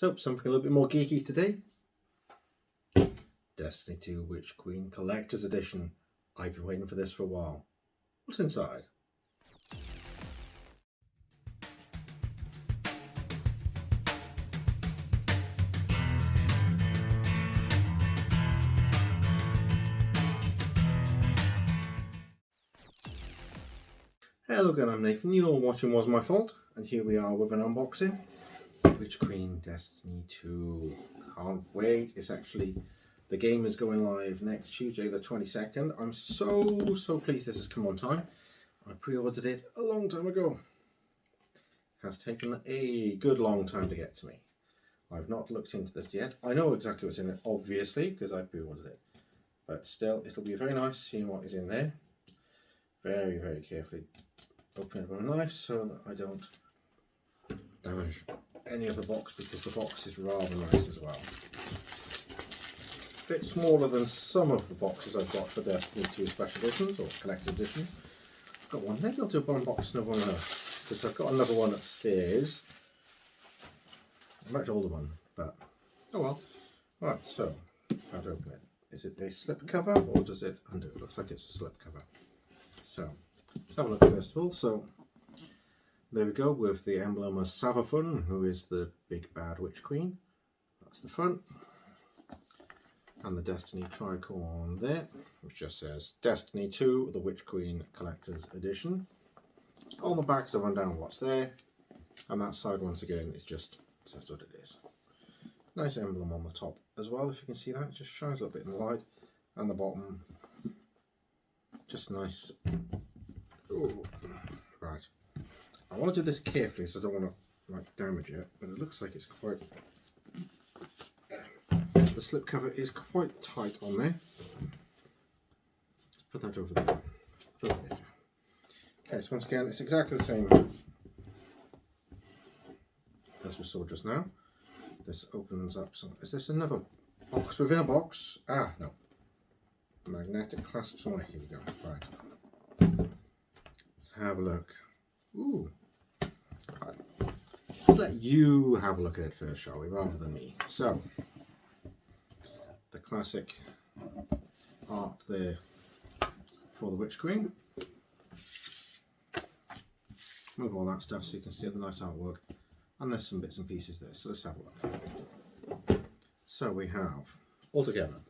So, something a little bit more geeky today. Destiny 2 Witch Queen Collector's Edition. I've been waiting for this for a while. What's inside? Hello again, I'm Nathan. You're watching Was My Fault, and here we are with an unboxing. Witch Queen Destiny 2. Can't wait. It's actually, the game is going live next Tuesday the 22nd. I'm so pleased this has come on time. I pre-ordered it a long time ago. It has taken a good long time to get to me. I've not looked into this yet. I know exactly what's in it, obviously, because I pre-ordered it. But still, it'll be very nice seeing what is in there. Very carefully open it with a knife so that I don't damage any of the box, because the box is rather nice as well. A bit smaller than some of the boxes I've got for Destiny 2 special editions or collector's editions. I've got one. Maybe I'll do one box and one else, because I've got another one upstairs. A much older one, but oh well. Right, so how to open it? Is it a slip cover or does it undo? It looks like it's a slip cover. So let's have a look first of all. So there we go, with the emblem of Savafun, who is the big bad Witch Queen. That's the front. And the Destiny tricorn there, which just says Destiny 2, the Witch Queen Collector's Edition. On the back, so run down what's there. And that side, once again, is just says what it is. Nice emblem on the top as well, if you can see that. It just shines a little bit in the light. And the bottom, just nice. Ooh, right. I want to do this carefully, so I don't want to damage it, but it looks like it's quite. The slip cover is quite tight on there. Let's put that over there. Okay, so once again, it's exactly the same as we saw just now. This opens up. So, is this another box within a box? Ah, no. Magnetic clasps on it. Here we go. Right. Let's have a look. Ooh. Let's let you have a look at it first, shall we, rather than me. So, the classic art there for the Witch Queen. Move all that stuff so you can see the nice artwork. And there's some bits and pieces there, so let's have a look. So we have, all together.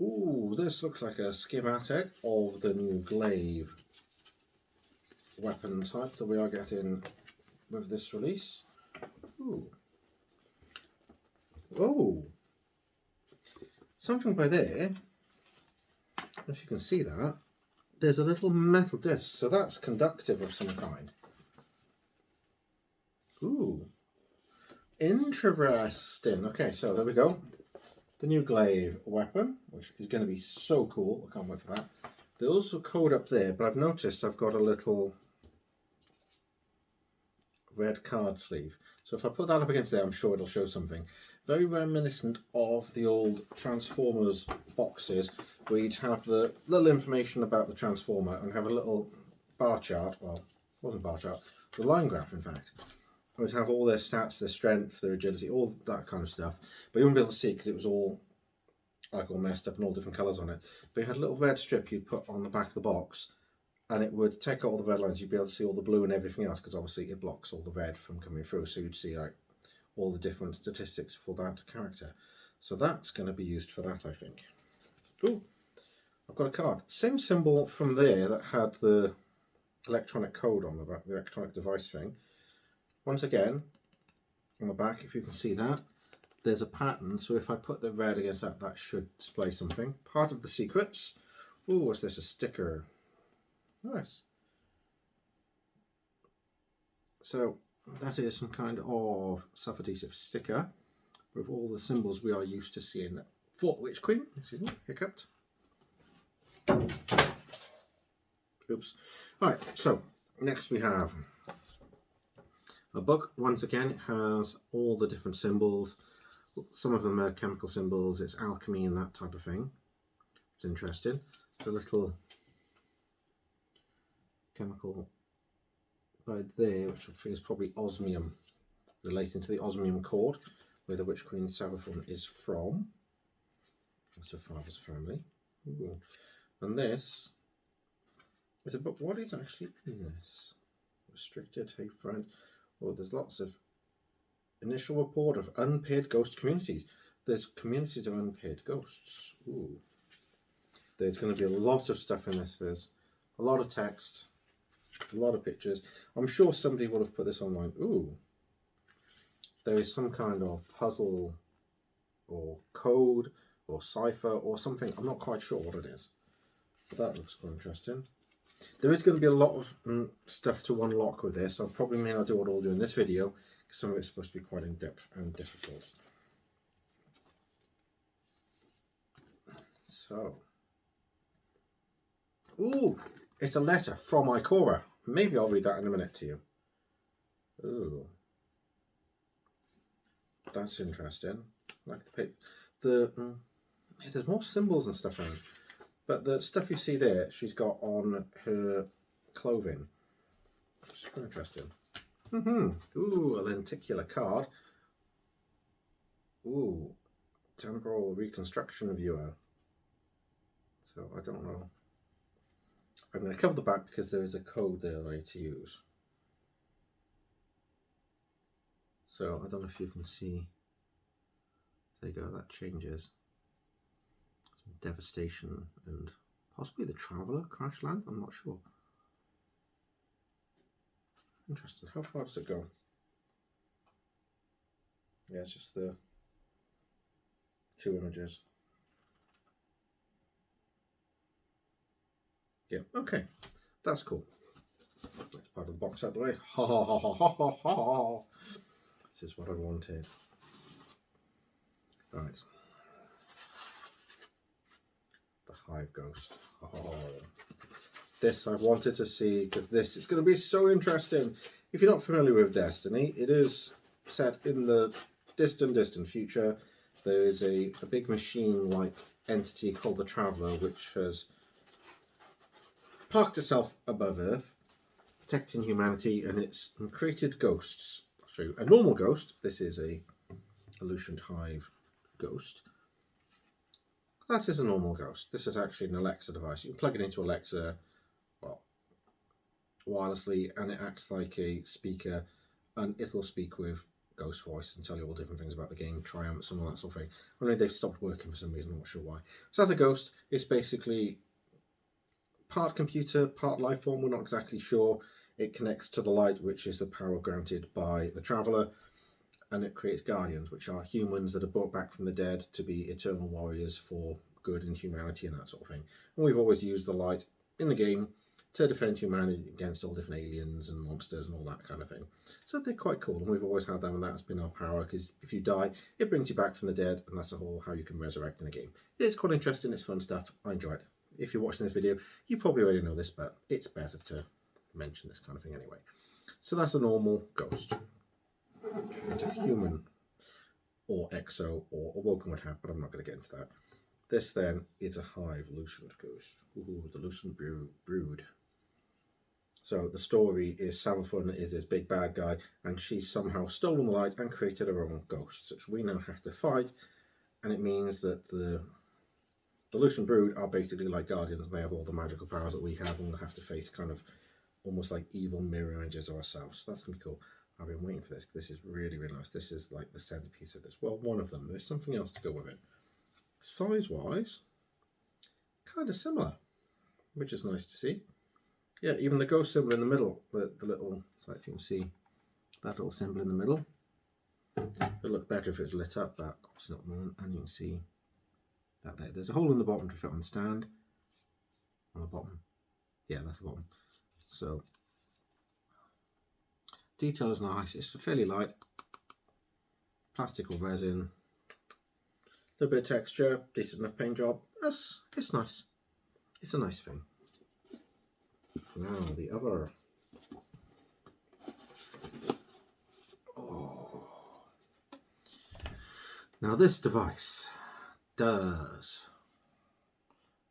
Ooh, this looks like a schematic of the new glaive weapon type that we are getting with this release. Ooh. Oh, something by there, if you can see that, there's a little metal disc, so that's conductive of some kind. Ooh, interesting. Okay, so there we go. The new glaive weapon, which is going to be so cool. I can't wait for that. There's also code up there, but I've noticed I've got a little red card sleeve. So if I put that up against there, I'm sure it'll show something. Very reminiscent of the old Transformers boxes, where you'd have the little information about the Transformer and have a little bar chart. Well, it wasn't bar chart, the line graph, in fact. It would have all their stats, their strength, their agility, all that kind of stuff. But you wouldn't be able to see it because it was all like all messed up and all different colours on it. But you had a little red strip you'd put on the back of the box, and it would take out all the red lines. You'd be able to see all the blue and everything else, because obviously it blocks all the red from coming through. So you'd see like all the different statistics for that character. So that's going to be used for that, I think. Ooh, I've got a card. Same symbol from there that had the electronic code on the back, the electronic device thing. Once again, on the back, if you can see that, there's a pattern. So if I put the red against that, that should display something. Part of the secrets. Ooh, what's this? A sticker. Nice. So that is some kind of self-adhesive sticker with all the symbols we are used to seeing for Witch Queen. Excuse me, hiccuped. Oops. Alright, so next we have a book. Once again, it has all the different symbols. Some of them are chemical symbols, it's alchemy and that type of thing. It's interesting. The little chemical by there, which I think is probably osmium, relating to the osmium cord, where the Witch Queen Savathun is from. That's her father's family. Ooh. And this is a book. What is actually in this? Restricted, hey friend. Well, there's lots of initial report of unpaired ghost communities. There's communities of unpaired ghosts. Ooh. There's going to be a lot of stuff in this. There's a lot of text, a lot of pictures. I'm sure somebody would have put this online. Ooh. There is some kind of puzzle or code or cipher or something. I'm not quite sure what it is. But that looks quite interesting. There is going to be a lot of stuff to unlock with this. I probably may not do it all during this video, because some of it's supposed to be quite in-depth and difficult. So, ooh, it's a letter from Ikora. Maybe I'll read that in a minute to you. Ooh, that's interesting. Like there's more symbols and stuff on it. But the stuff you see there, she's got on her clothing. It's quite interesting. Ooh, a lenticular card. Ooh, temporal reconstruction viewer. So I don't know. I'm going to cover the back because there is a code there I need to use. So I don't know if you can see. There you go, that changes. Some devastation and possibly the Traveller crash land, I'm not sure. Interesting. How far does it go? Yeah, it's just the two images. Yeah, okay. That's cool. Next part of the box out of the way. Ha ha ha ha ha ha ha. This is what I wanted. Right. The hive ghost. Oh. This I've wanted to see because this is going to be so interesting. If you're not familiar with Destiny, it is set in the distant future. There is a big machine-like entity called the Traveller, which has parked itself above Earth, protecting humanity, and it's created ghosts. I'll show you a normal ghost. This is a Illusioned Hive ghost. That is a normal ghost. This is actually an Alexa device. You can plug it into Alexa, well, wirelessly, and it acts like a speaker, and it'll speak with ghost voice and tell you all different things about the game, triumphs and all that sort of thing. I mean, they've stopped working for some reason, I'm not sure why. So as a ghost, it's basically part computer, part life form, we're not exactly sure. It connects to the light, which is the power granted by the Traveller, and it creates guardians, which are humans that are brought back from the dead to be eternal warriors for good and humanity and that sort of thing. And we've always used the light in the game to defend humanity against all different aliens and monsters and all that kind of thing. So they're quite cool, and we've always had them, and that's been our power, because if you die, it brings you back from the dead, and that's the whole how you can resurrect in a game. It's quite interesting, it's fun stuff, I enjoy it. If you're watching this video, you probably already know this, but it's better to mention this kind of thing anyway. So that's a normal ghost. It's a human or exo or awoken would have, but I'm not going to get into that. This then is a hive Lucent ghost. Ooh, the Lucent brood. So the story is Savathun is this big bad guy, and she's somehow stolen the light and created her own ghosts, which we now have to fight. And it means that the Lucent brood are basically like guardians, and they have all the magical powers that we have, and we'll have to face kind of almost like evil mirror images of ourselves. So that's going to be cool. I've been waiting for this. This is really, really nice. This is like the centerpiece of this. Well, one of them. There's something else to go with it. Size-wise, kind of similar, which is nice to see. Yeah, even the ghost symbol in the middle, the little, so you can see that little symbol in the middle. It would look better if it was lit up, but obviously not at the moment. And you can see that there. There's a hole in the bottom to fit on the stand. On the bottom. Yeah, that's the bottom. So detail is nice. It's fairly light. Plastic or resin. A little bit of texture. Decent enough paint job. It's nice. It's a nice thing. Now the other. Oh. Now this device does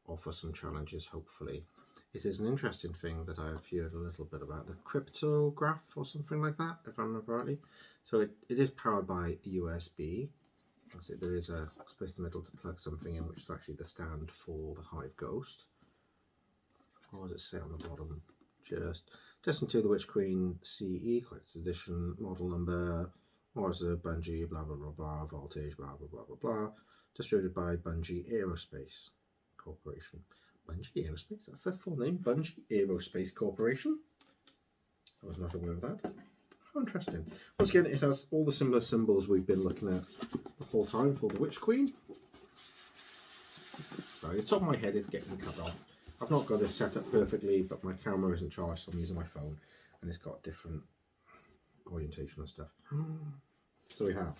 offer some challenges, hopefully. it is an interesting thing that I've heard a little bit about, the cryptograph or something like that, if I remember rightly. So it is powered by USB. There is a space in the middle to plug something in, which is actually the stand for the Hive Ghost. What does it say on the bottom? Just Destiny 2 the Witch Queen CE, collector's edition, model number, Morza, Bungie, blah blah blah blah, voltage, blah blah blah blah blah. Distributed by Bungie Aerospace Corporation. Bungie Aerospace? That's their full name? Bungie Aerospace Corporation? I was not aware of that. How interesting. Once again, it has all the similar symbols we've been looking at the whole time for the Witch Queen. Sorry, the top of my head is getting cut off. I've not got this set up perfectly, but my camera isn't charged, so I'm using my phone, and it's got different orientation and stuff. So we have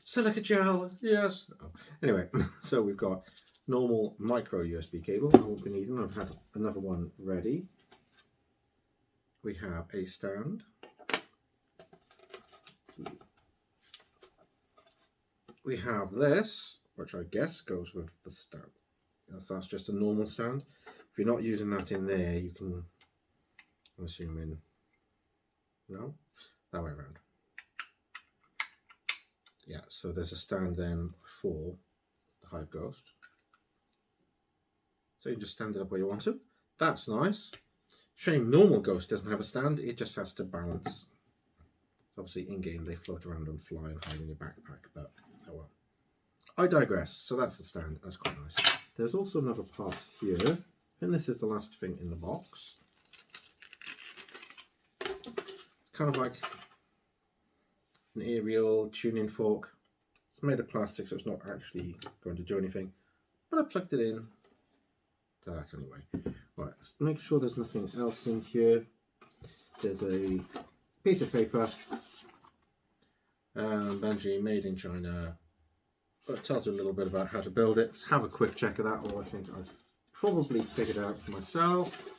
silica gel, yes. Oh. Anyway, so we've got normal micro USB cable. I won't be needing. I've had another one ready. We have a stand. We have this, which I guess goes with the stand. That's just a normal stand. If you're not using that in there, you can, I'm assuming, no, that way around. Yeah, so there's a stand then for the Hive Ghost. So you can just stand it up where you want to. That's nice. Shame normal Ghost doesn't have a stand, it just has to balance. So obviously in-game they float around and fly and hide in your backpack, but oh well. I digress. So that's the stand, that's quite nice. There's also another part here, and this is the last thing in the box. It's kind of like an aerial tuning fork. It's made of plastic, so it's not actually going to do anything, but I plugged it in to that anyway. Right, let's make sure there's nothing else in here. There's a piece of paper, Bungie, made in China. It tells you a little bit about how to build it. Let's have a quick check of that, or I think I've probably figured it out for myself.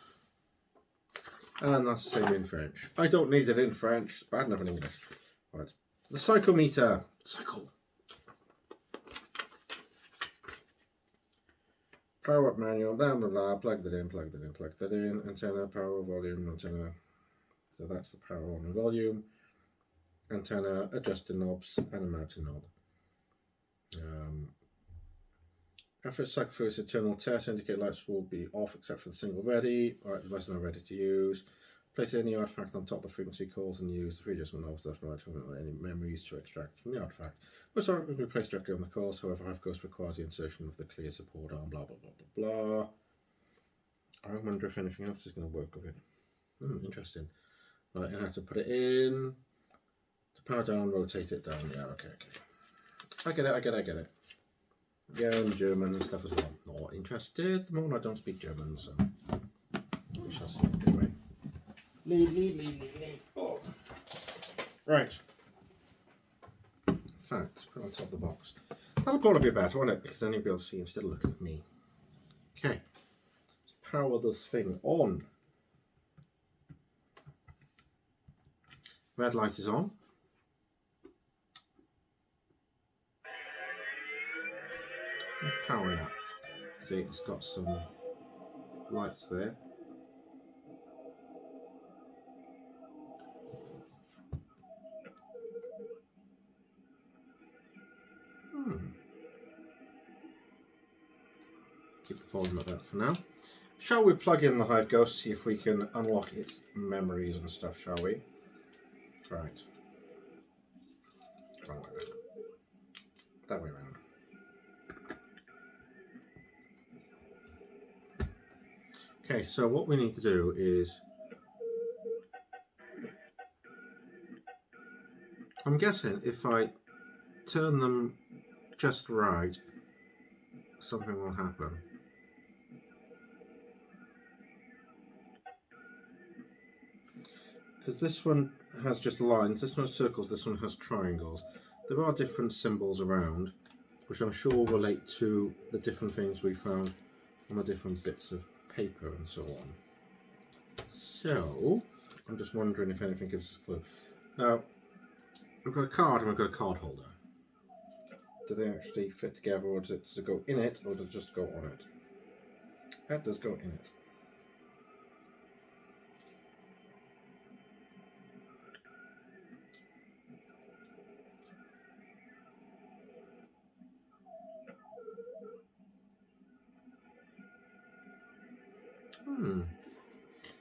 And that's the same in French. I don't need it in French, it's bad enough in English. Right, the psychometer. Cycle. Power up manual, blah blah blah, plug that in, plug that in, plug that in, antenna, power, volume, antenna. So that's the power on and volume. Antenna, adjusting knobs, and a mounting knob. After cycle through its internal test, indicate lights will be off except for the single ready. Alright, the device is now ready to use. Place any artifact on top of the frequency calls and use the free adjustment knobs left and right to any memories to extract from the artifact. Most artifact will be placed directly on the calls, however, Hive Ghost requires the insertion of the clear support arm, blah blah blah blah blah. I wonder if anything else is going to work with it. Interesting. Right, you have to put it in, to power down, rotate it down. Yeah, okay. I get it. Yeah, and German and stuff as well. Not interested at the moment. I don't speak German, so we shall see. Anyway. Lead. Oh. Right. In fact, let's put it on top of the box. That'll probably be better, won't it? Because then you'll be able to see instead of looking at me. Okay. Let's power this thing on. Red light is on. It's powering up. See, it's got some lights there. Keep the volume like that for now. Shall we plug in the Hive Ghost, see if we can unlock its memories and stuff, shall we? Right. Wrong way around. That way around. Okay, so what we need to do is, I'm guessing if I turn them just right, something will happen. Because this one has just lines, this one has circles, this one has triangles. There are different symbols around, which I'm sure relate to the different things we found on the different bits of paper and so on. So, I'm just wondering if anything gives us a clue. Now, we've got a card and we've got a card holder. Do they actually fit together, or does it go in it, or does it just go on it? That does go in it.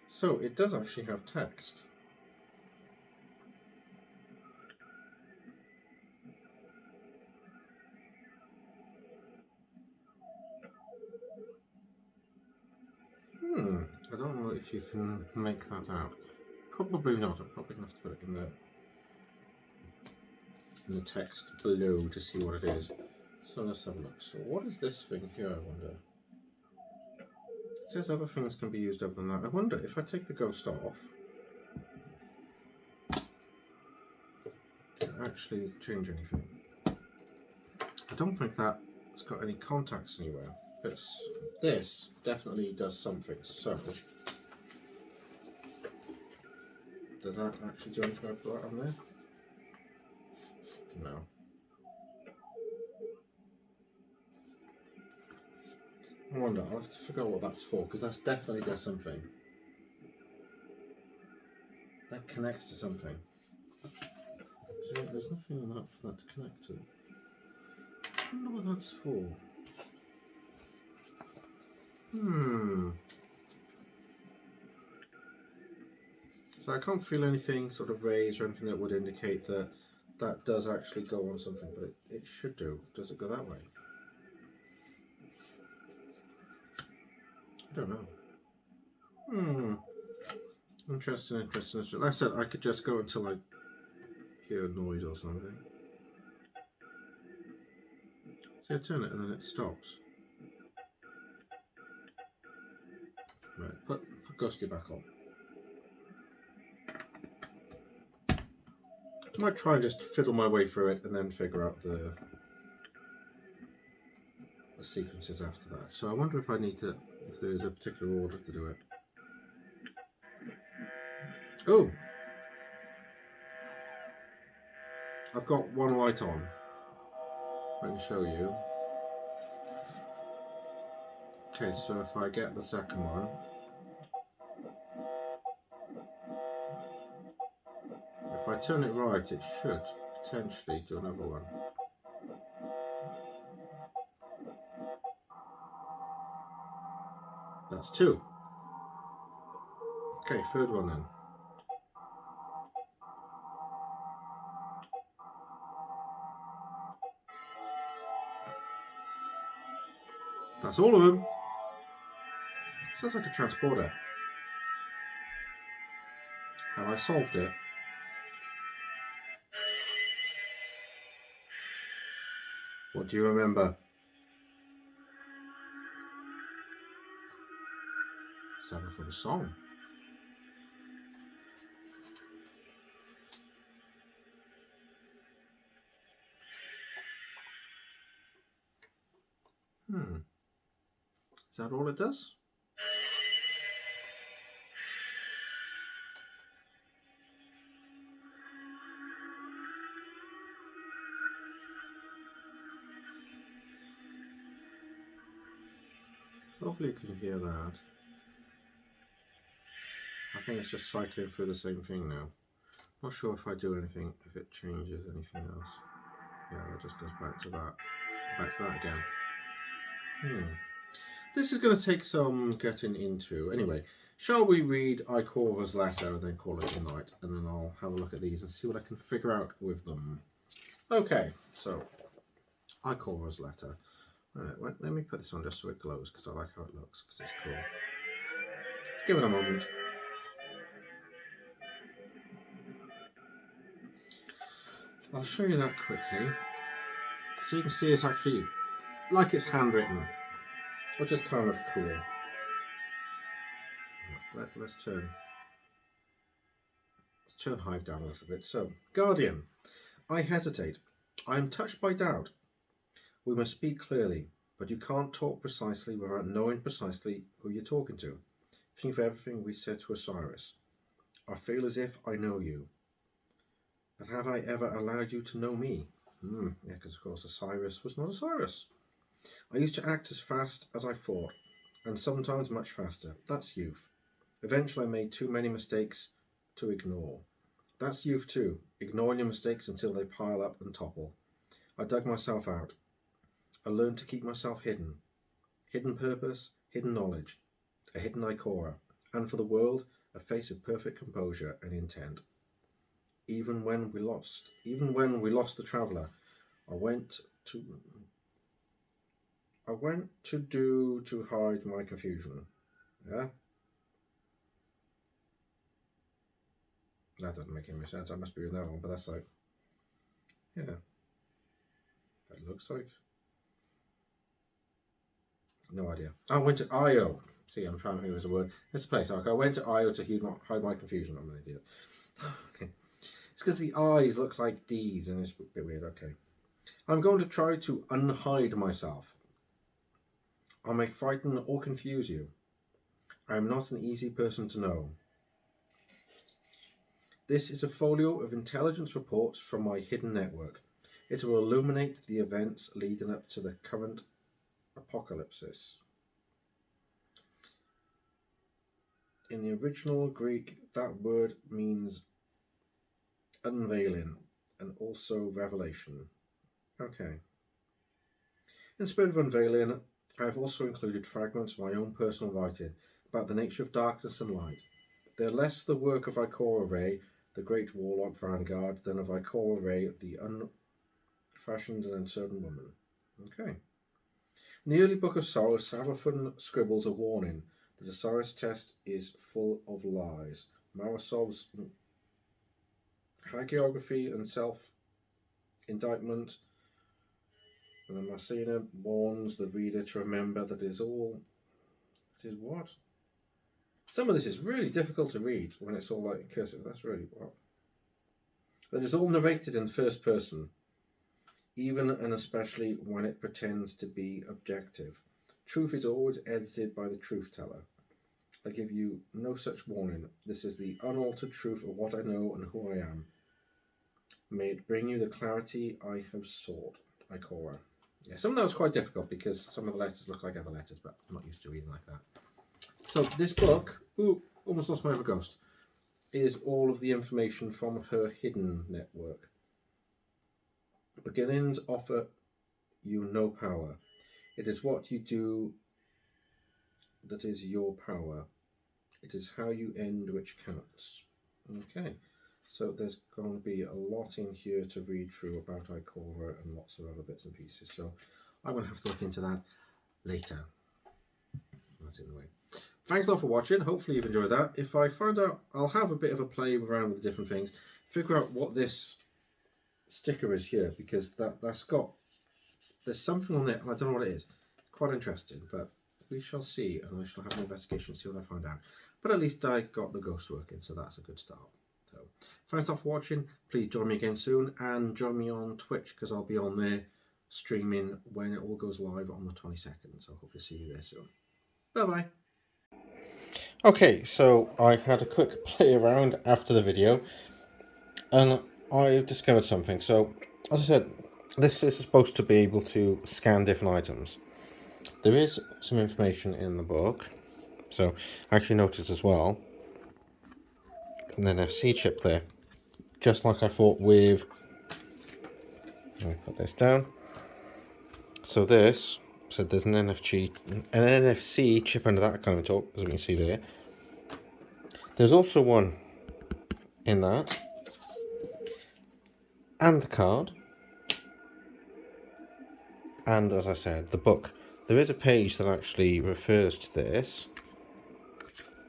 So it does actually have text. I don't know if you can make that out. Probably not. I'm probably going to have to put it in the text below to see what it is. So let's have a look. So what is this thing here, I wonder? It says other things can be used other than that. I wonder if I take the ghost off, does it actually change anything? I don't think that's got any contacts anywhere. This definitely does something. So does that actually do anything with that on there? No. I wonder, I'll have to figure out what that's for, because that definitely does something. That connects to something. So there's nothing on that for that to connect to. I wonder what that's for. So I can't feel anything sort of raised or anything that would indicate that that does actually go on something, but it should do. Does it go that way? I don't know. Interesting. Like I said, I could just go until I hear a noise or something. See, I turn it and then it stops. Right, put Ghosty back on. I might try and just fiddle my way through it and then figure out the sequences after that. So I wonder if I need to, if there is a particular order to do it. Oh! I've got one light on. I can show you. Okay, so if I get the second one, if I turn it right, it should potentially do another one. That's two. Okay, third one then. That's all of them. Sounds like a transporter. Have I solved it? What do you remember? Something from a song. Is that all it does? Hopefully you can hear that. I think it's just cycling through the same thing now. Not sure if I do anything, if it changes anything else. Yeah, that just goes back to that again. This is going to take some getting into. Anyway, shall we read Icorva's letter and then call it a night? And then I'll have a look at these and see what I can figure out with them. Okay, so Icorva's letter. Right, let me put this on just so it glows, because I like how it looks, because it's cool. Let's give it a moment. I'll show you that quickly. So you can see it's actually like it's handwritten, which is kind of cool. Let's turn Hive down a little bit. So, Guardian, I hesitate. I am touched by doubt. We must speak clearly, but you can't talk precisely without knowing precisely who you're talking to. Think of everything we said to Osiris. I feel as if I know you. But have I ever allowed you to know me? Yeah, because of course Osiris was not Osiris. I used to act as fast as I thought. and sometimes much faster. That's youth. Eventually I made too many mistakes to ignore. That's youth too, ignoring your mistakes until they pile up and topple. I dug myself out. I learned to keep myself hidden. Hidden purpose, hidden knowledge, a hidden Ikora, and for the world, a face of perfect composure and intent. Even when we lost the traveller, I went to do to hide my confusion. Yeah? That doesn't make any sense. I must be in that one, but that's like, yeah. That looks like. No idea. I went to Io. See, I'm trying to think of a word. It's a place. Like, I went to Io to hide my confusion. I'm an idiot. Okay. It's because the I's look like D's and it's a bit weird. Okay. I'm going to try to unhide myself. I may frighten or confuse you. I am not an easy person to know. This is a folio of intelligence reports from my hidden network. It will illuminate the events leading up to the current apocalypse. In the original Greek, that word means unveiling and also revelation. Okay. In the spirit of unveiling, I have also included fragments of my own personal writing about the nature of darkness and light. They are less the work of Ikora Ray, the great warlock vanguard, than of Ikora Ray, the unfashioned and uncertain woman. Okay. In the early book of Sorrow, Savathun scribbles a warning. The Osiris test is full of lies. Marasov's hagiography and self-indictment. And then Marcina warns the reader to remember that it is what? Some of this is really difficult to read when it's all like cursive. That's really what? That is all narrated in the first person, even and especially when it pretends to be objective. Truth is always edited by the truth teller. I give you no such warning. This is the unaltered truth of what I know and who I am. May it bring you the clarity I have sought. Ikora. Yeah, some of that was quite difficult because some of the letters look like other letters, but I'm not used to reading like that. So this book, almost lost my other ghost, is all of the information from her hidden network. Beginnings offer you no power. It is what you do that is your power. It is how you end which counts. Okay, so there's going to be a lot in here to read through about Ikora and lots of other bits and pieces. So I'm going to have to look into that later. That's in the way. Thanks a lot for watching. Hopefully you've enjoyed that. If I find out, I'll have a bit of a play around with the different things. Figure out what this sticker is here, because there's something on it, and I don't know what it is. Quite interesting, but we shall see, and I shall have an investigation to see what I find out. But at least I got the ghost working, so that's a good start. So thanks a lot for watching. Please join me again soon, and join me on Twitch, because I'll be on there streaming when it all goes live on the 22nd. So I hope to see you there soon. Bye bye. Okay, so I had a quick play around after the video, and I discovered something. So, as I said, this is supposed to be able to scan different items. There is some information in the book. So, I actually noticed as well an NFC chip there. Just like I thought with... Let me put this down. So this... So there's an NFC chip under that kind of top, as we can see there. There's also one in that. And the card. And as I said, the book. There is a page that actually refers to this.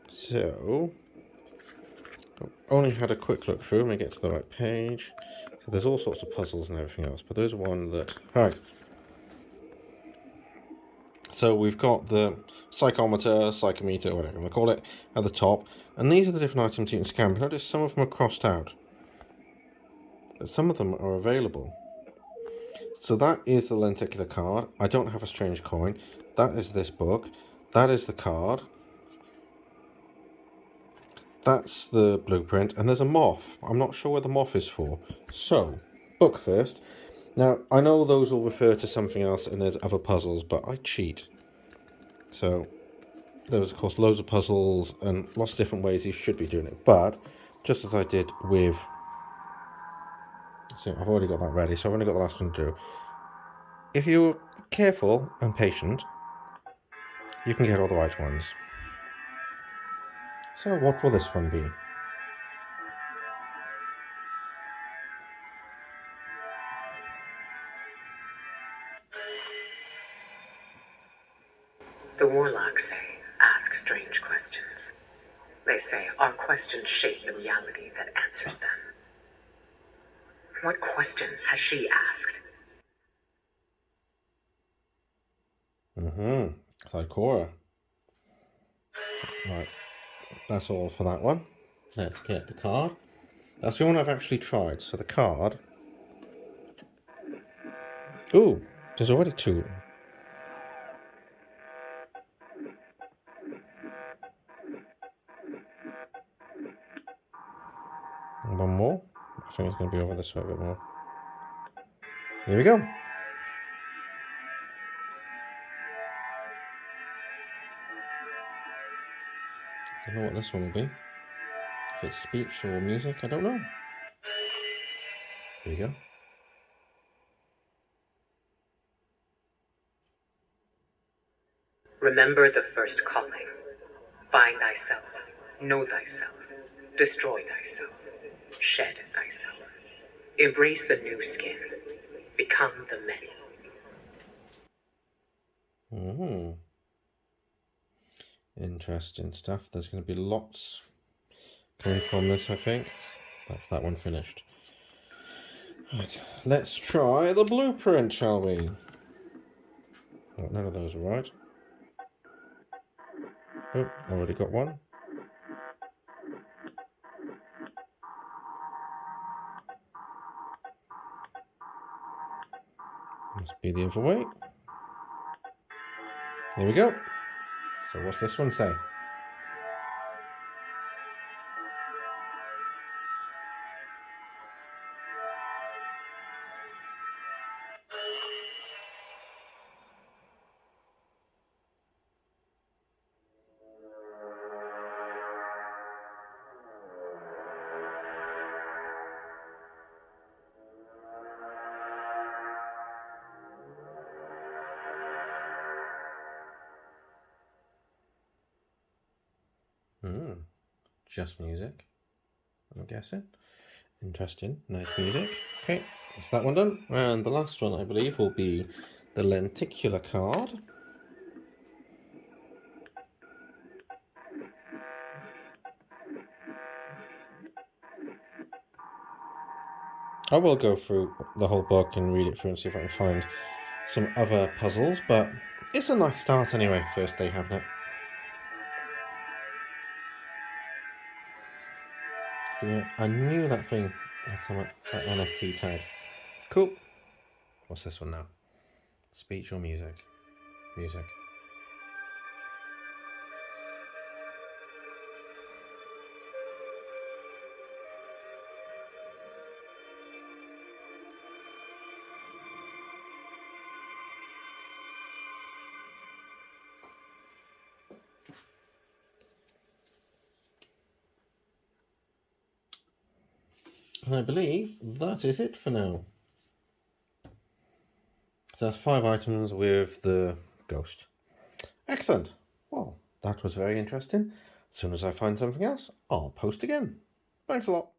So, I only had a quick look through. Let me get to the right page. So there's all sorts of puzzles and everything else. But there's one that... Right. So we've got the psychometer, psychometer, whatever you want to call it, at the top. And these are the different items you can scan. But notice some of them are crossed out. But some of them are available. So that is the lenticular card. I don't have a strange coin. That is this book. That is the card. That's the blueprint. And there's a moth. I'm not sure what the moth is for. So, book first. Now, I know those will refer to something else and there's other puzzles, but I cheat. So, There's, of course, loads of puzzles and lots of different ways you should be doing it. But just as I did with... So I've already got that ready, so I've only got the last one to do. If you're careful and patient, you can get all the right ones. So what will this one be? The warlocks say, ask strange questions. They say our questions shape the reality that answers them. What questions has she asked? Psychora. Right, that's all for that one. Let's get the card. That's the one I've actually tried. So the card... Ooh, there's already two. And one more. I think it's going to be over this way a bit more. Here we go. I don't know what this one will be. If it's speech or music, I don't know. Here we go. Remember the first calling. Find thyself, know thyself, destroy thyself, shed thyself. Embrace the new skin. Become the many. Interesting stuff. There's going to be lots coming from this, I think. That's that one finished. Right, let's try the blueprint, shall we? Oh, none of those are right. Oh, already got one. Must be the other way. There we go. So what's this one say? Just music, I'm guessing. Interesting, nice music. Okay, that's that one done. And the last one, I believe, will be the lenticular card. I will go through the whole book and read it through and see if I can find some other puzzles, but it's a nice start anyway, first day having it. So yeah, I knew that thing had some that NFT tag. Cool. What's this one now? Speech or music? Music. And I believe that is it for now. So that's 5 items with the ghost. Excellent. Well, that was very interesting. As soon as I find something else, I'll post again. Thanks a lot.